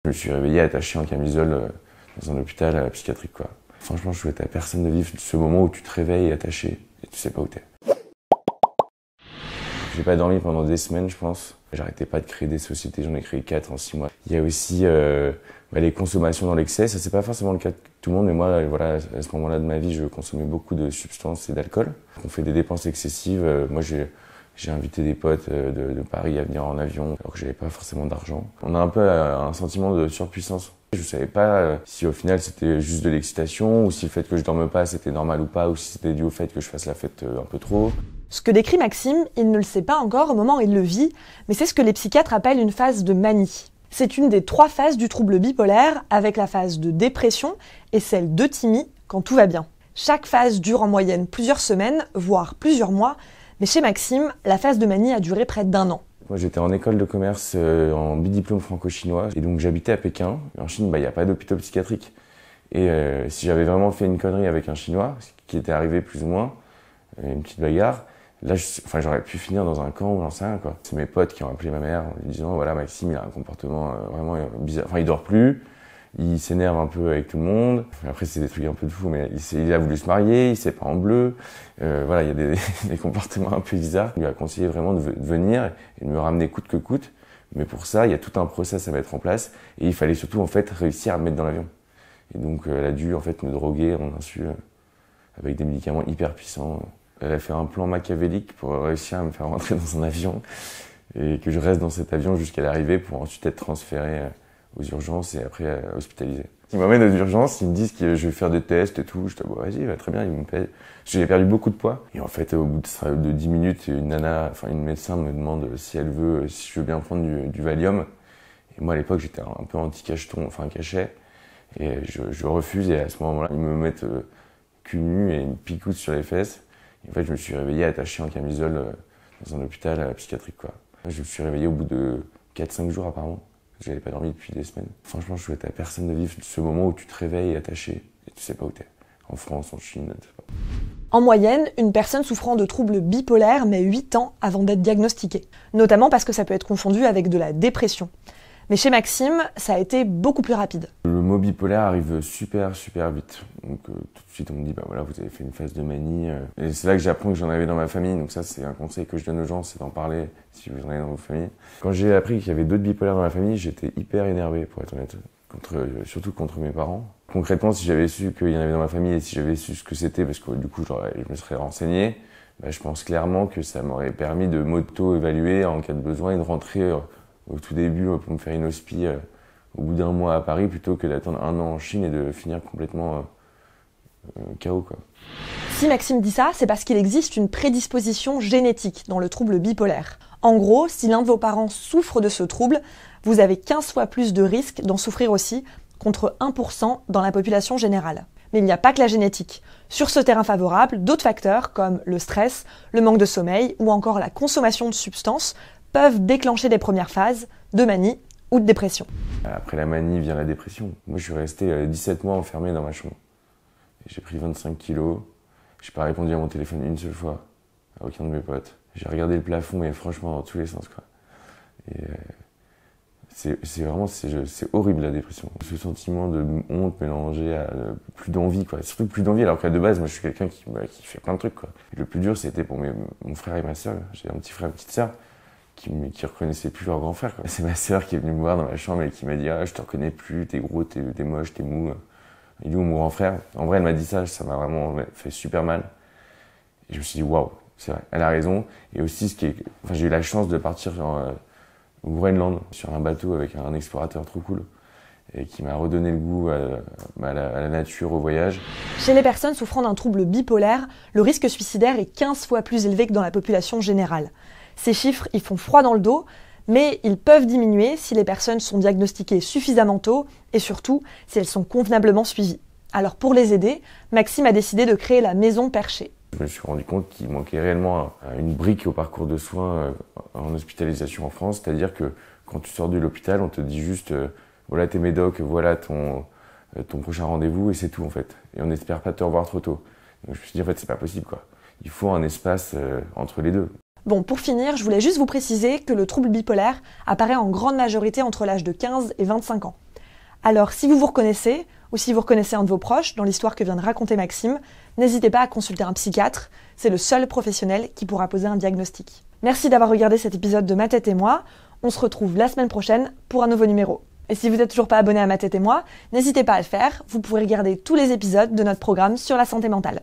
Je me suis réveillé attaché en camisole dans un hôpital psychiatrique, quoi. Franchement, je souhaite à personne de vivre ce moment où tu te réveilles attaché et tu sais pas où t'es. J'ai pas dormi pendant des semaines, je pense. J'arrêtais pas de créer des sociétés, j'en ai créé 4 en 6 mois. Il y a aussi les consommations dans l'excès. Ça, c'est pas forcément le cas de tout le monde, mais moi, voilà, à ce moment-là de ma vie, je consommais beaucoup de substances et d'alcool. On fait des dépenses excessives. Moi, j'ai invité des potes de Paris à venir en avion, alors que j'avais pas forcément d'argent. On a un peu un sentiment de surpuissance. Je savais pas si au final c'était juste de l'excitation, ou si le fait que je dorme pas c'était normal ou pas, ou si c'était dû au fait que je fasse la fête un peu trop. Ce que décrit Maxime, il ne le sait pas encore au moment où il le vit, mais c'est ce que les psychiatres appellent une phase de manie. C'est une des 3 phases du trouble bipolaire, avec la phase de dépression et celle d'euthymie quand tout va bien. Chaque phase dure en moyenne plusieurs semaines, voire plusieurs mois, mais chez Maxime, la phase de manie a duré près d'1 an. Moi, j'étais en école de commerce en bidiplôme franco-chinois, et donc j'habitais à Pékin. En Chine, il n'y a pas d'hôpital psychiatrique. Et si j'avais vraiment fait une connerie avec un Chinois, ce qui était arrivé plus ou moins, une petite bagarre, là, j'aurais pu finir dans un camp ou j'en sais rien, quoi. C'est mes potes qui ont appelé ma mère en lui disant, voilà, Maxime, il a un comportement vraiment bizarre. Enfin, il dort plus, il s'énerve un peu avec tout le monde. Après, c'est des trucs un peu de fou, mais il a voulu se marier, il s'est pas en bleu. Voilà, il y a des comportements un peu bizarres. Il lui a conseillé vraiment de venir et de me ramener coûte que coûte. Mais pour ça, il y a tout un process à mettre en place. Et il fallait surtout, en fait, réussir à me mettre dans l'avion. Et donc, elle a dû, en fait, me droguer en insu avec des médicaments hyper puissants. Elle a fait un plan machiavélique pour réussir à me faire rentrer dans un avion et que je reste dans cet avion jusqu'à l'arrivée pour ensuite être transféré aux urgences et après hospitalisé. Ils m'emmènent aux urgences, ils me disent que je vais faire des tests et tout. Je dis, bon, vas-y, va très bien, ils me payent. J'ai perdu beaucoup de poids. Et en fait, au bout de 10 minutes, une médecin me demande si je veux bien prendre du Valium. Et moi, à l'époque, j'étais un peu anti-cacheton, cachet. Et je refuse et à ce moment-là, ils me mettent cul nu et ils me picousent sur les fesses. Et en fait, je me suis réveillé attaché en camisole dans un hôpital psychiatrique, quoi. Je me suis réveillé au bout de 4-5 jours apparemment. J'avais pas dormi depuis des semaines. Franchement, je souhaite à personne de vivre ce moment où tu te réveilles attaché et tu sais pas où t'es. En France, en Chine, je sais pas. En moyenne, une personne souffrant de troubles bipolaires met 8 ans avant d'être diagnostiquée. Notamment parce que ça peut être confondu avec de la dépression. Mais chez Maxime, ça a été beaucoup plus rapide. Le mot bipolaire arrive super vite. Donc tout de suite on me dit, bah voilà, vous avez fait une phase de manie. Et c'est là que j'apprends que j'en avais dans ma famille. Donc ça, c'est un conseil que je donne aux gens, c'est d'en parler si vous en avez dans vos familles. Quand j'ai appris qu'il y avait d'autres bipolaires dans ma famille, j'étais hyper énervé, pour être honnête. Surtout contre mes parents. Concrètement, si j'avais su qu'il y en avait dans ma famille et si j'avais su ce que c'était, parce que du coup je me serais renseigné, bah, je pense clairement que ça m'aurait permis de m'auto-évaluer en cas de besoin et de rentrer au tout début pour me faire une hospi au bout d'1 mois à Paris plutôt que d'attendre 1 an en Chine et de finir complètement KO, quoi. Si Maxime dit ça, c'est parce qu'il existe une prédisposition génétique dans le trouble bipolaire. En gros, si l'un de vos parents souffre de ce trouble, vous avez 15 fois plus de risques d'en souffrir aussi, contre 1% dans la population générale. Mais il n'y a pas que la génétique. Sur ce terrain favorable, d'autres facteurs comme le stress, le manque de sommeil ou encore la consommation de substances peuvent déclencher des premières phases de manie ou de dépression. Après la manie vient la dépression. Moi, je suis resté 17 mois enfermé dans ma chambre. J'ai pris 25 kilos. J'ai pas répondu à mon téléphone une seule fois à aucun de mes potes. J'ai regardé le plafond, mais franchement dans tous les sens, quoi. Et c'est horrible, la dépression. Ce sentiment de honte mélangé à plus d'envie, quoi. Surtout plus d'envie, alors qu'à de base, moi, je suis quelqu'un qui fait plein de trucs, quoi. Et le plus dur, c'était pour mon frère et ma sœur. J'ai un petit frère et une petite sœur qui reconnaissaient plus leur grand frère, quoi. C'est ma sœur qui est venue me voir dans ma chambre et qui m'a dit, ah, je te reconnais plus, t'es gros, t'es moche, t'es mou. Il est où mon grand frère? En vrai, elle m'a dit ça m'a vraiment fait super mal. Et je me suis dit, waouh, c'est vrai, elle a raison. Et aussi, j'ai eu la chance de partir au Groenland sur un bateau avec un explorateur trop cool et qui m'a redonné le goût à la nature, au voyage. Chez les personnes souffrant d'un trouble bipolaire, le risque suicidaire est 15 fois plus élevé que dans la population générale. Ces chiffres, ils font froid dans le dos, mais ils peuvent diminuer si les personnes sont diagnostiquées suffisamment tôt et surtout si elles sont convenablement suivies. Alors pour les aider, Maxime a décidé de créer la Maison Perchée. Je me suis rendu compte qu'il manquait réellement une brique au parcours de soins en hospitalisation en France, c'est-à-dire que quand tu sors de l'hôpital, on te dit juste voilà tes médocs, voilà ton prochain rendez-vous et c'est tout en fait. Et on n'espère pas te revoir trop tôt. Donc je me suis dit en fait c'est pas possible, quoi. Il faut un espace entre les deux. Bon, pour finir, je voulais juste vous préciser que le trouble bipolaire apparaît en grande majorité entre l'âge de 15 et 25 ans. Alors si vous vous reconnaissez, ou si vous reconnaissez un de vos proches dans l'histoire que vient de raconter Maxime, n'hésitez pas à consulter un psychiatre, c'est le seul professionnel qui pourra poser un diagnostic. Merci d'avoir regardé cet épisode de Ma tête et moi, on se retrouve la semaine prochaine pour un nouveau numéro. Et si vous n'êtes toujours pas abonné à Ma tête et moi, n'hésitez pas à le faire, vous pourrez regarder tous les épisodes de notre programme sur la santé mentale.